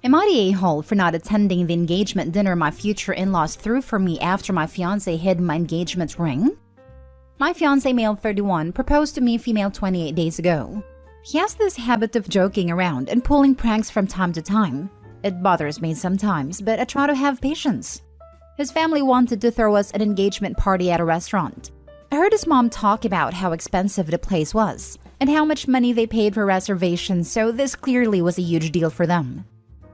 Am I the a-hole for not attending the engagement dinner my future in-laws threw for me after my fiance hid my engagement ring? My fiance, male 31, proposed to me, female 28 days ago. He has this habit of joking around and pulling pranks from time to time. It bothers me sometimes, but I try to have patience. His family wanted to throw us an engagement party at a restaurant. I heard his mom talk about how expensive the place was and how much money they paid for reservations, so this clearly was a huge deal for them.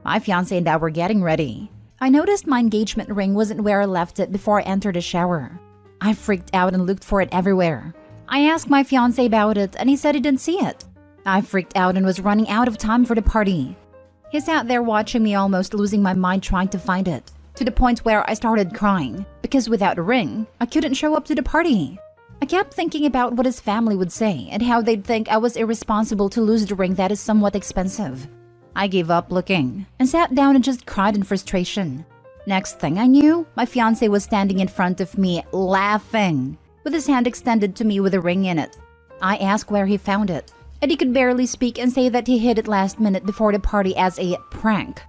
My fiance and I were getting ready. I noticed my engagement ring wasn't where I left it before I entered the shower. I freaked out and looked for it everywhere. I asked my fiance about it and he said he didn't see it. I freaked out and was running out of time for the party. He sat there watching me, almost losing my mind trying to find it, to the point where I started crying because without a ring, I couldn't show up to the party. I kept thinking about what his family would say and how they'd think I was irresponsible to lose the ring that is somewhat expensive. I gave up looking and sat down and just cried in frustration. Next thing I knew, my fiancé was standing in front of me laughing, with his hand extended to me with a ring in it. I asked where he found it, and he could barely speak and say that he hid it last minute before the party as a prank.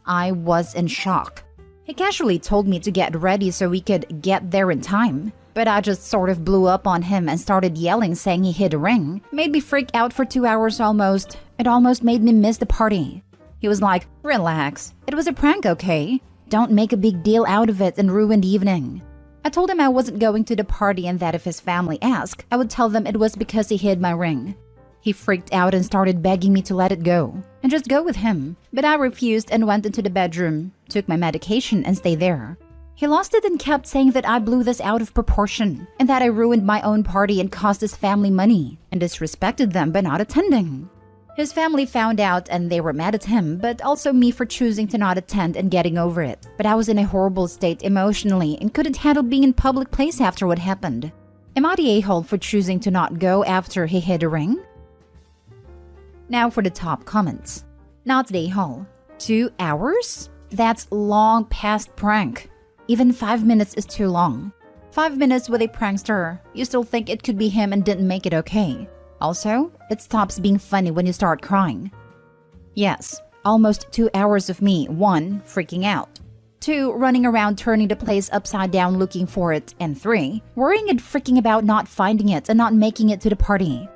I was in shock. He casually told me to get ready so we could get there in time, but I just sort of blew up on him and started yelling saying he hid a ring. Made me freak out for 2 hours almost. It almost made me miss the party. He was like, "Relax, it was a prank, okay? Don't make a big deal out of it and ruin the evening." I told him I wasn't going to the party and that if his family asked, I would tell them it was because he hid my ring. He freaked out and started begging me to let it go and just go with him, but I refused and went into the bedroom, took my medication and stayed there. He lost it and kept saying that I blew this out of proportion and that I ruined my own party and cost his family money and disrespected them by not attending. His family found out and they were mad at him, but also me for choosing to not attend and getting over it. But I was in a horrible state emotionally and couldn't handle being in public place after what happened. Am I the a-hole for choosing to not go after he hid a ring? Now for the top comments. Not the a-hole. 2 hours? That's long past prank. Even 5 minutes is too long. 5 minutes with a prankster, you still think it could be him and didn't make it okay. Also, it stops being funny when you start crying. Yes, almost 2 hours of me, 1, freaking out, 2, running around turning the place upside down looking for it, and 3, worrying and freaking about not finding it and not making it to the party.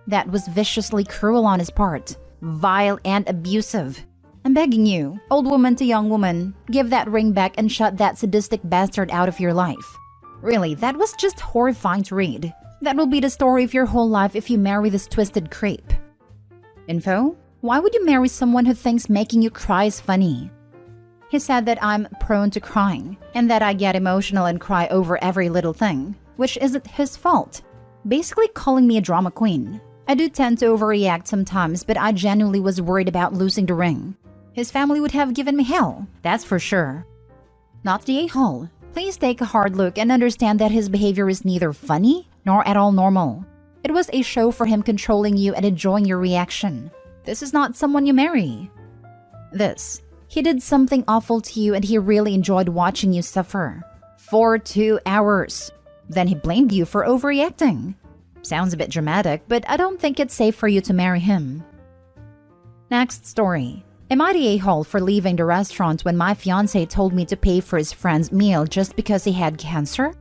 That was viciously cruel on his part, vile and abusive. I'm begging you, old woman to young woman, give that ring back and shut that sadistic bastard out of your life. Really, that was just horrifying to read. That will be the story of your whole life if you marry this twisted creep. Info? Why would you marry someone who thinks making you cry is funny? He said that I'm prone to crying, and that I get emotional and cry over every little thing, which isn't his fault. Basically calling me a drama queen. I do tend to overreact sometimes, but I genuinely was worried about losing the ring. His family would have given me hell, that's for sure. Not the a-hole. Please take a hard look and understand that his behavior is neither funny nor at all normal. It was a show for him controlling you and enjoying your reaction. This is not someone you marry. He did something awful to you and he really enjoyed watching you suffer. For 2 hours. Then he blamed you for overreacting. Sounds a bit dramatic, but I don't think it's safe for you to marry him. Next story. Am I the a-hole for leaving the restaurant when my fiancé told me to pay for his friend's meal just because he had cancer?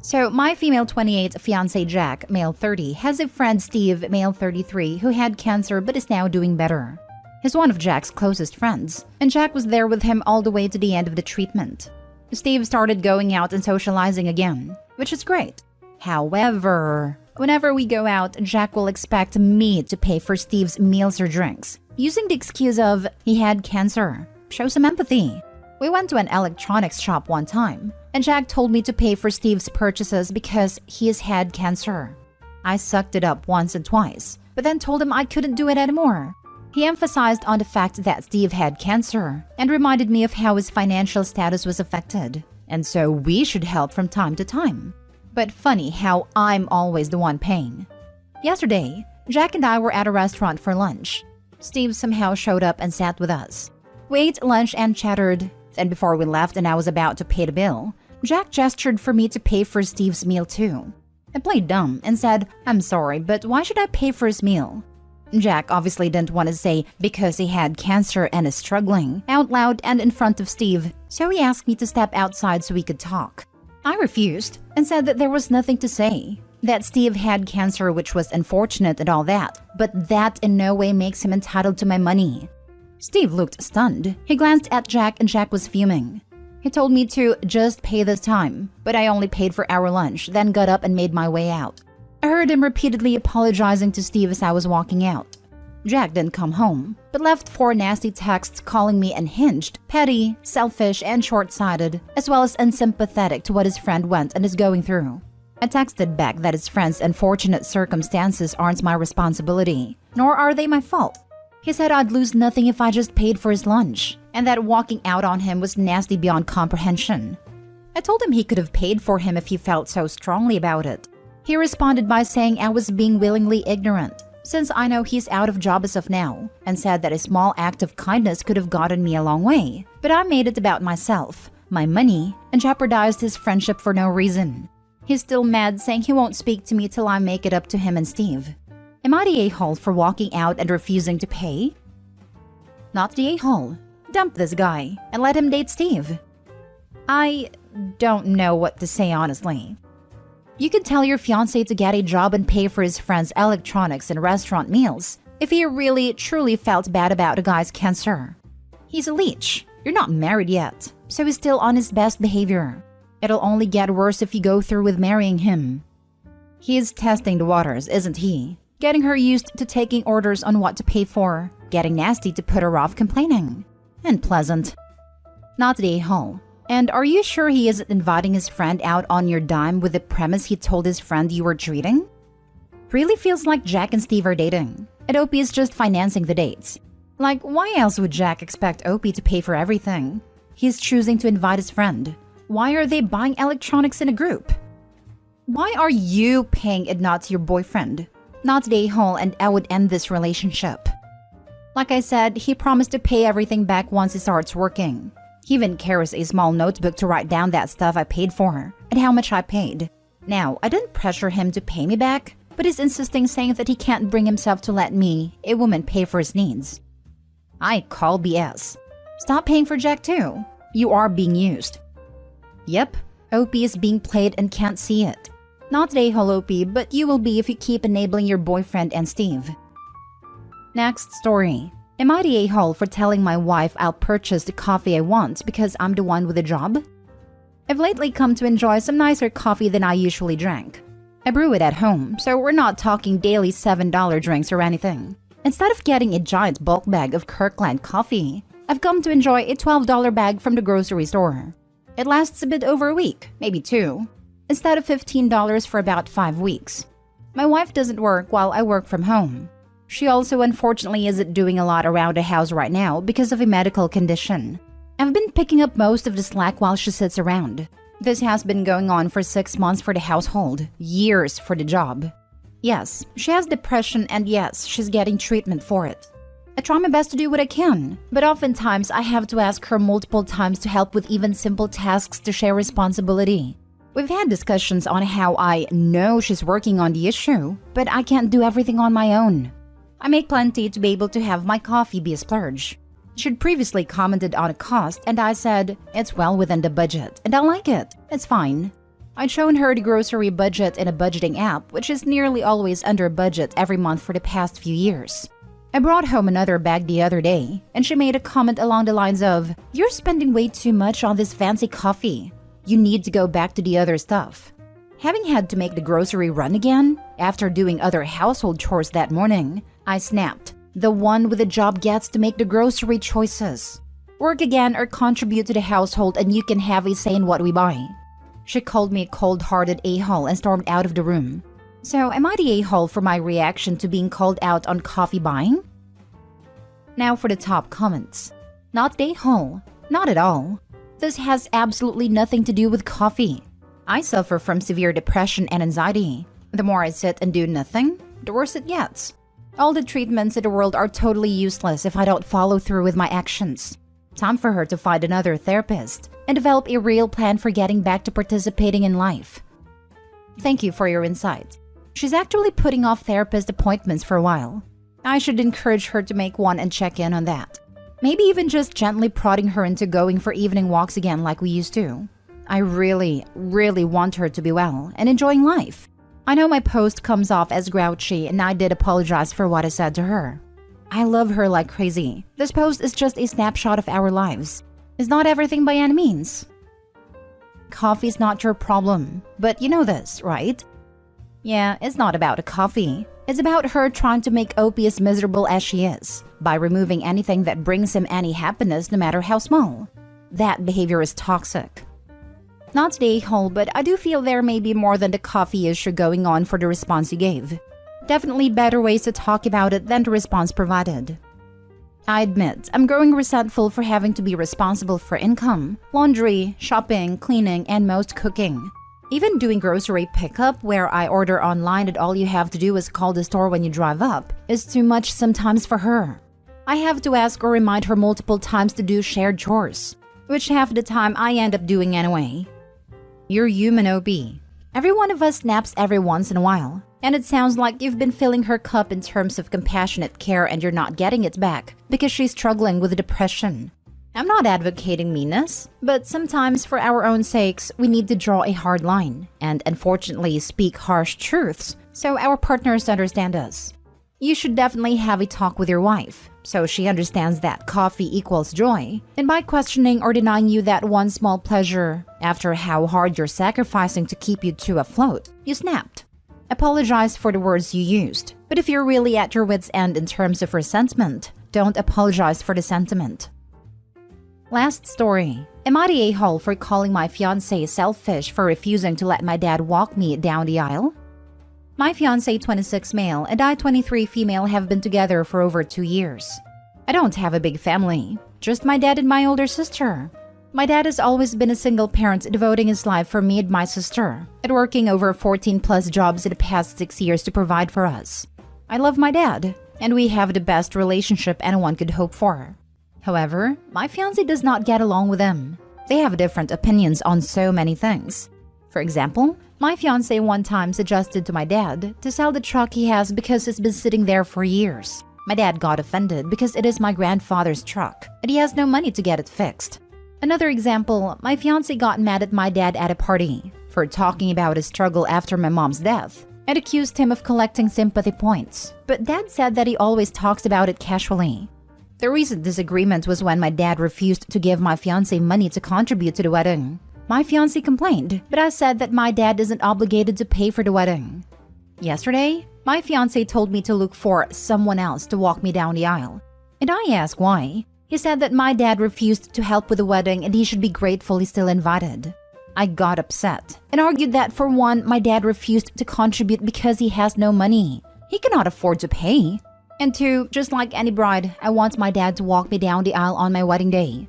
So, my female 28 fiancé Jack, male 30, has a friend Steve, male 33, who had cancer but is now doing better. He's one of Jack's closest friends, and Jack was there with him all the way to the end of the treatment. Steve started going out and socializing again, which is great. However, whenever we go out, Jack will expect me to pay for Steve's meals or drinks, using the excuse of he had cancer. Show some empathy. We went to an electronics shop one time, and Jack told me to pay for Steve's purchases because he has had cancer. I sucked it up once and twice, but then told him I couldn't do it anymore. He emphasized on the fact that Steve had cancer and reminded me of how his financial status was affected, and so we should help from time to time. But funny how I'm always the one paying. Yesterday, Jack and I were at a restaurant for lunch. Steve somehow showed up and sat with us. We ate lunch and chattered. Then before we left and I was about to pay the bill, Jack gestured for me to pay for Steve's meal too. I played dumb and said, "I'm sorry, but why should I pay for his meal?" Jack obviously didn't want to say because he had cancer and is struggling out loud and in front of Steve, so he asked me to step outside so we could talk. I refused and said that there was nothing to say, that Steve had cancer, which was unfortunate and all that, but that in no way makes him entitled to my money. Steve looked stunned. He glanced at Jack and Jack was fuming. He told me to just pay this time, but I only paid for our lunch, then got up and made my way out. I heard him repeatedly apologizing to Steve as I was walking out. Jack didn't come home, but left 4 nasty texts calling me unhinged, petty, selfish, and short-sighted, as well as unsympathetic to what his friend went and is going through. I texted back that his friend's unfortunate circumstances aren't my responsibility, nor are they my fault. He said I'd lose nothing if I just paid for his lunch, and that walking out on him was nasty beyond comprehension. I told him he could have paid for him if he felt so strongly about it. He responded by saying I was being willingly ignorant, since I know he's out of job as of now, and said that a small act of kindness could have gotten me a long way, but I made it about myself, my money, and jeopardized his friendship for no reason. He's still mad, saying he won't speak to me till I make it up to him and Steve. Am I the a-hole for walking out and refusing to pay? Not the a-hole. Dump this guy and let him date Steve. I don't know what to say honestly. You could tell your fiancé to get a job and pay for his friend's electronics and restaurant meals if he really truly felt bad about a guy's cancer. He's a leech. You're not married yet, so he's still on his best behavior. It'll only get worse if you go through with marrying him. He's testing the waters, isn't he? Getting her used to taking orders on what to pay for, getting nasty to put her off complaining. And pleasant. Not the a-hole. And are you sure he isn't inviting his friend out on your dime with the premise he told his friend you were treating? Really feels like Jack and Steve are dating, and Opie is just financing the dates. Like, why else would Jack expect Opie to pay for everything? He's choosing to invite his friend. Why are they buying electronics in a group? Why are you paying it not to your boyfriend? Not the a-hole, and I would end this relationship. Like I said, he promised to pay everything back once he starts working. He even carries a small notebook to write down that stuff I paid for and how much I paid. Now, I didn't pressure him to pay me back, but he's insisting, saying that he can't bring himself to let me, a woman, pay for his needs. I call BS. Stop paying for Jack too. You are being used. Yep, Opie is being played and can't see it. Not the a-hole, Opie, but you will be if you keep enabling your boyfriend and Steve. Next story. Am I the a-hole for telling my wife I'll purchase the coffee I want because I'm the one with a job? I've lately come to enjoy some nicer coffee than I usually drank. I brew it at home, so we're not talking daily $7 drinks or anything. Instead of getting a giant bulk bag of Kirkland coffee, I've come to enjoy a $12 bag from the grocery store. It lasts a bit over a week, maybe 2, instead of $15 for about 5 weeks. My wife doesn't work while I work from home. She also unfortunately isn't doing a lot around the house right now because of a medical condition. I've been picking up most of the slack while she sits around. This has been going on for 6 months for the household, years for the job. Yes, she has depression, and yes, she's getting treatment for it. I try my best to do what I can, but oftentimes I have to ask her multiple times to help with even simple tasks to share responsibility. We've had discussions on how I know she's working on the issue, but I can't do everything on my own. I make plenty to be able to have my coffee be a splurge. She'd previously commented on a cost, and I said, it's well within the budget, and I like it. It's fine. I'd shown her the grocery budget in a budgeting app, which is nearly always under budget every month for the past few years. I brought home another bag the other day, and she made a comment along the lines of, "You're spending way too much on this fancy coffee. You need to go back to the other stuff." Having had to make the grocery run again, after doing other household chores that morning, I snapped. The one with a job gets to make the grocery choices. Work again or contribute to the household and you can have a say in what we buy. She called me a cold-hearted a-hole and stormed out of the room. So am I the a-hole for my reaction to being called out on coffee buying? Now for the top comments. Not the a-hole. Not at all. This has absolutely nothing to do with coffee. I suffer from severe depression and anxiety. The more I sit and do nothing, the worse it gets. All the treatments in the world are totally useless if I don't follow through with my actions. Time for her to find another therapist and develop a real plan for getting back to participating in life. Thank you for your insight. She's actually putting off therapist appointments for a while. I should encourage her to make one and check in on that. Maybe even just gently prodding her into going for evening walks again like we used to. I really, really want her to be well and enjoying life. I know my post comes off as grouchy, and I did apologize for what I said to her. I love her like crazy. This post is just a snapshot of our lives. It's not everything by any means. Coffee's not your problem, but you know this, right? Yeah, it's not about a coffee. It's about her trying to make Opie as miserable as she is, by removing anything that brings him any happiness, no matter how small. That behavior is toxic. Not today, Hole, but I do feel there may be more than the coffee issue going on for the response you gave. Definitely better ways to talk about it than the response provided. I admit, I'm growing resentful for having to be responsible for income, laundry, shopping, cleaning, and most cooking. Even doing grocery pickup, where I order online and all you have to do is call the store when you drive up, is too much sometimes for her. I have to ask or remind her multiple times to do shared chores, which half the time I end up doing anyway. You're human, OB. Every one of us snaps every once in a while, and it sounds like you've been filling her cup in terms of compassionate care and you're not getting it back because she's struggling with depression. I'm not advocating meanness, but sometimes for our own sakes, we need to draw a hard line and unfortunately speak harsh truths so our partners understand us. You should definitely have a talk with your wife so she understands that coffee equals joy, and by questioning or denying you that one small pleasure after how hard you're sacrificing to keep you two afloat, you snapped. Apologize for the words you used, but if you're really at your wit's end in terms of resentment, don't apologize for the sentiment. Last story. Am I the a-hole for calling my fiance selfish for refusing to let my dad walk me down the aisle? My fiance, 26 male, and I, 23 female, have been together for over 2 years. I don't have a big family, just my dad and my older sister. My dad has always been a single parent, devoting his life for me and my sister, and working over 14 plus jobs in the past 6 years to provide for us. I love my dad, and we have the best relationship anyone could hope for. However, my fiancé does not get along with him. They have different opinions on so many things. For example, my fiancé one time suggested to my dad to sell the truck he has because it's been sitting there for years. My dad got offended because it is my grandfather's truck, and he has no money to get it fixed. Another example, my fiancé got mad at my dad at a party for talking about his struggle after my mom's death and accused him of collecting sympathy points, but dad said that he always talks about it casually. The recent disagreement was when my dad refused to give my fiancé money to contribute to the wedding. My fiancé complained, but I said that my dad isn't obligated to pay for the wedding. Yesterday, my fiancé told me to look for someone else to walk me down the aisle, and I asked why. He said that my dad refused to help with the wedding and he should be grateful he's still invited. I got upset and argued that for one, my dad refused to contribute because he has no money. He cannot afford to pay. And two, just like any bride, I want my dad to walk me down the aisle on my wedding day.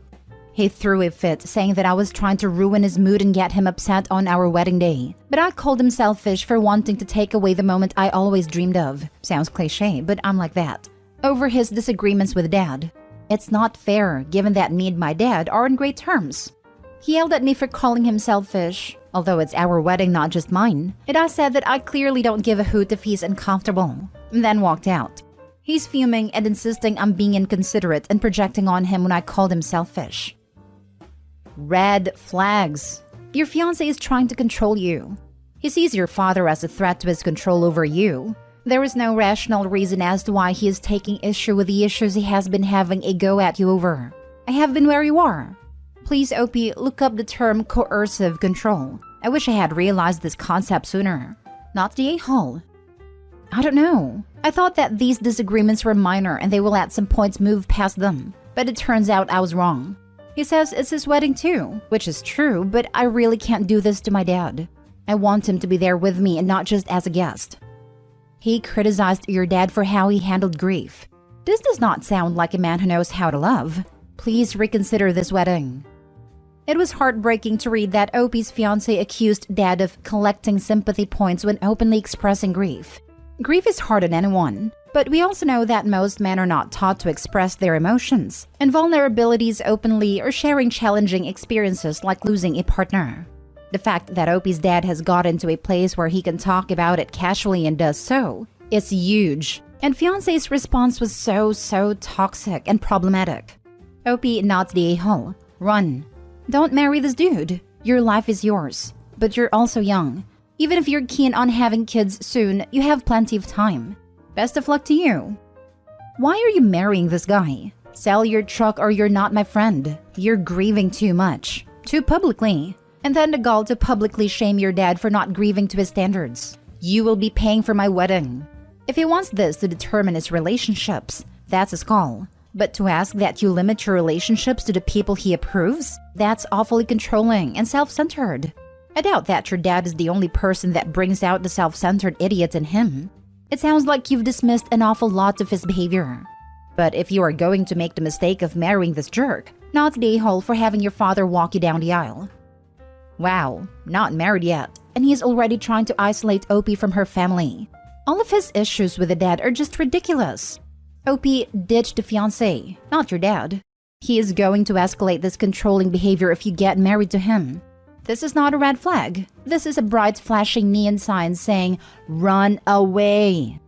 He threw a fit, saying that I was trying to ruin his mood and get him upset on our wedding day. But I called him selfish for wanting to take away the moment I always dreamed of. Sounds cliche, but I'm like that. Over his disagreements with dad. It's not fair, given that me and my dad are on great terms. He yelled at me for calling him selfish, although it's our wedding, not just mine. And I said that I clearly don't give a hoot if he's uncomfortable, and then walked out. He's fuming and insisting I'm being inconsiderate and projecting on him when I called him selfish. Red flags. Your fiancé is trying to control you. He sees your father as a threat to his control over you. There is no rational reason as to why he is taking issue with the issues he has been having a go at you over. I have been where you are. Please, OP, look up the term coercive control. I wish I had realized this concept sooner. Not the a-hole. I don't know. I thought that these disagreements were minor and they will at some points move past them. But it turns out I was wrong. He says it's his wedding too, which is true, but I really can't do this to my dad. I want him to be there with me and not just as a guest. He criticized your dad for how he handled grief. This does not sound like a man who knows how to love. Please reconsider this wedding. It was heartbreaking to read that Opie's fiancé accused dad of collecting sympathy points when openly expressing grief. Grief is hard on anyone, but we also know that most men are not taught to express their emotions and vulnerabilities openly or sharing challenging experiences like losing a partner. The fact that Opie's dad has got into a place where he can talk about it casually and does so is huge. And Fiance's response was so toxic and problematic. OP, not the a-hole. Run. Don't marry this dude. Your life is yours. But you're also young. Even if you're keen on having kids soon, you have plenty of time. Best of luck to you. Why are you marrying this guy? Sell your truck or you're not my friend. You're grieving too much. Too publicly. And then the gall to publicly shame your dad for not grieving to his standards. You will be paying for my wedding. If he wants this to determine his relationships, that's his call. But to ask that you limit your relationships to the people he approves, that's awfully controlling and self-centered. I doubt that your dad is the only person that brings out the self-centered idiot in him. It sounds like you've dismissed an awful lot of his behavior. But if you are going to make the mistake of marrying this jerk, not the a-hole for having your father walk you down the aisle. Wow, not married yet, and he is already trying to isolate OP from her family. All of his issues with the dad are just ridiculous. OP, ditch the fiancé, not your dad. He is going to escalate this controlling behavior if you get married to him. This is not a red flag. This is a bright flashing neon sign saying, run away.